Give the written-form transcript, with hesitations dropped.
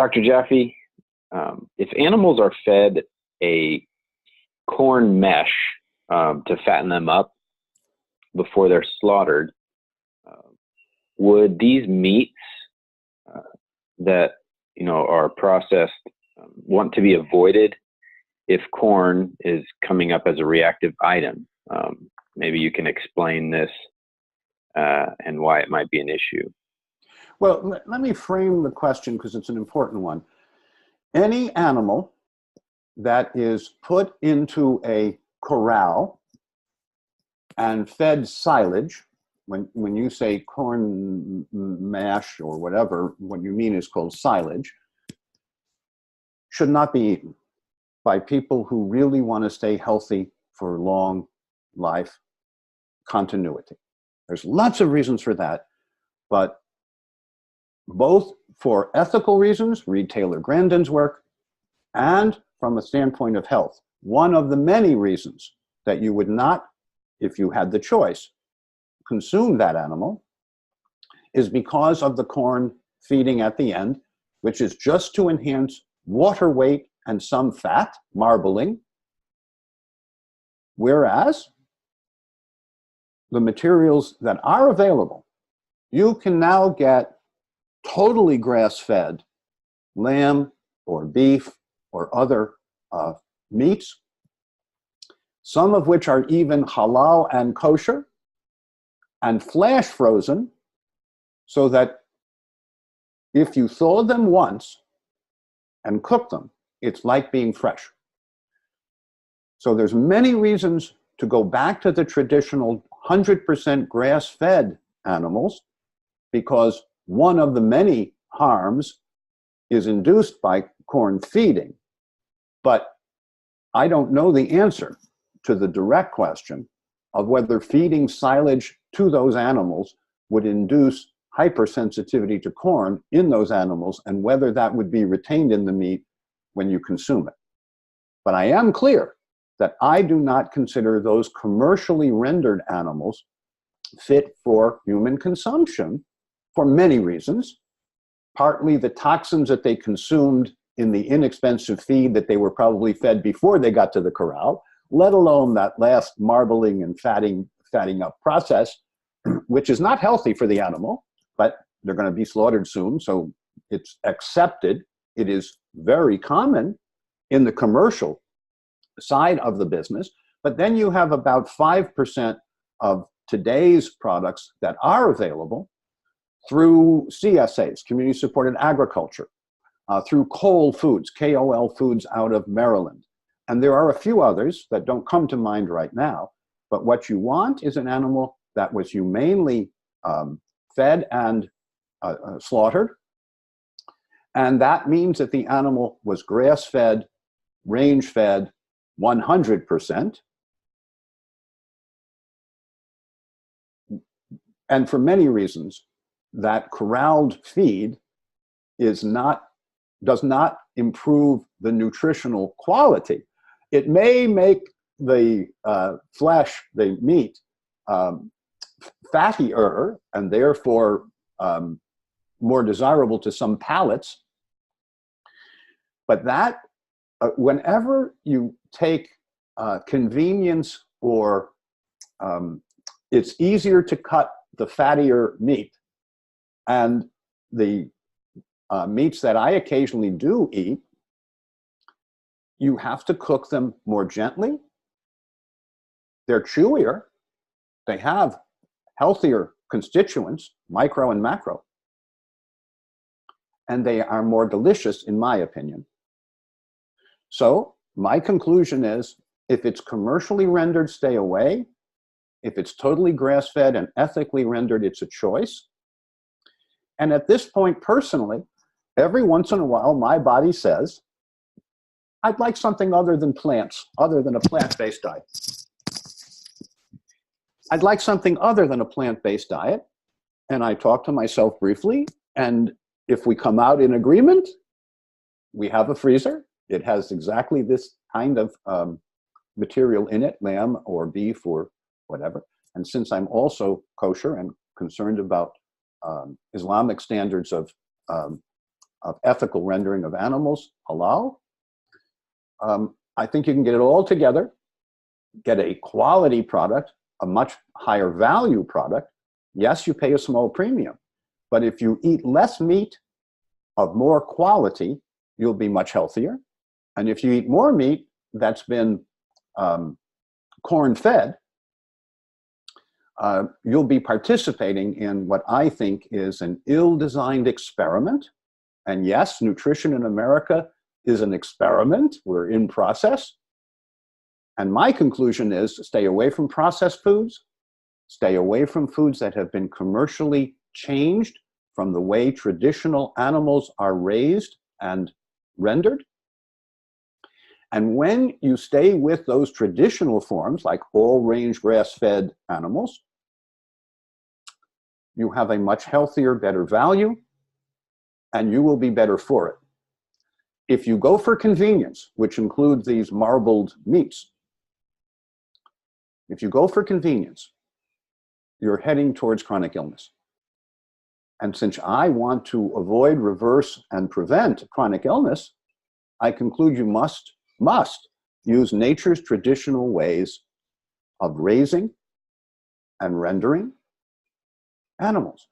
Dr. Jaffe, if animals are fed a corn mesh to fatten them up before they're slaughtered, would these meats that are processed want to be avoided if corn is coming up as a reactive item? Maybe you can explain this and why it might be an issue. Well, let me frame the question because it's an important one. Any animal that is put into a corral and fed silage, when you say corn mash or whatever, what you mean is called silage, should not be eaten by people who really want to stay healthy for long life continuity. There's lots of reasons for that, but both for ethical reasons, read Taylor Grandin's work, and from a standpoint of health. One of the many reasons that you would not, if you had the choice, consume that animal is because of the corn feeding at the end, which is just to enhance water weight and some fat, marbling, whereas the materials that are available, you can now get totally grass-fed lamb or beef or other meats, some of which are even halal and kosher, and flash frozen, so that if you thaw them once and cook them, it's like being fresh. So there's many reasons to go back to the traditional 100% grass-fed animals, because one of the many harms is induced by corn feeding. But I don't know the answer to the direct question of whether feeding silage to those animals would induce hypersensitivity to corn in those animals, and whether that would be retained in the meat when you consume it. But I am clear that I do not consider those commercially rendered animals fit for human consumption for many reasons. Partly the toxins that they consumed in the inexpensive feed that they were probably fed before they got to the corral, let alone that last marbling and fatting up process, which is not healthy for the animal, but they're going to be slaughtered soon, so it's accepted. It is very common in the commercial side of the business, but then you have about 5% of today's products that are available through CSAs, community supported agriculture, through Cole Foods, KOL Foods out of Maryland. And there are a few others that don't come to mind right now, but what you want is an animal that was humanely fed and slaughtered. And that means that the animal was grass-fed, range-fed, 100%. And for many reasons, that corralled feed does not improve the nutritional quality. It may make the flesh, the meat, fattier and therefore more desirable to some palates. But that, whenever you take convenience or it's easier to cut the fattier meat, and the meats that I occasionally do eat, you have to cook them more gently. They're chewier. They have healthier constituents, micro and macro. And they are more delicious, in my opinion. So my conclusion is, if it's commercially rendered, stay away. If it's totally grass-fed and ethically rendered, it's a choice. And at this point, personally, every once in a while, my body says, I'd like something other than plants, other than a plant-based diet. I'd like something other than a plant-based diet. And I talk to myself briefly, and if we come out in agreement, we have a freezer. It has exactly this kind of material in it, lamb or beef or whatever. And since I'm also kosher and concerned about Islamic standards of of ethical rendering of animals, halal. I think you can get it all together, get a quality product, a much higher value product. Yes, you pay a small premium, but if you eat less meat of more quality, you'll be much healthier. And if you eat more meat that's been corn-fed, you'll be participating in what I think is an ill-designed experiment. And yes, nutrition in America is an experiment. We're in process. And my conclusion is to stay away from processed foods, stay away from foods that have been commercially changed from the way traditional animals are raised and rendered. And when you stay with those traditional forms, like all-range grass-fed animals, you have a much healthier, better value, and you will be better for it. If you go for convenience, which includes these marbled meats, if you go for convenience, you're heading towards chronic illness. And since I want to avoid, reverse, and prevent chronic illness, I conclude you must use nature's traditional ways of raising and rendering animals.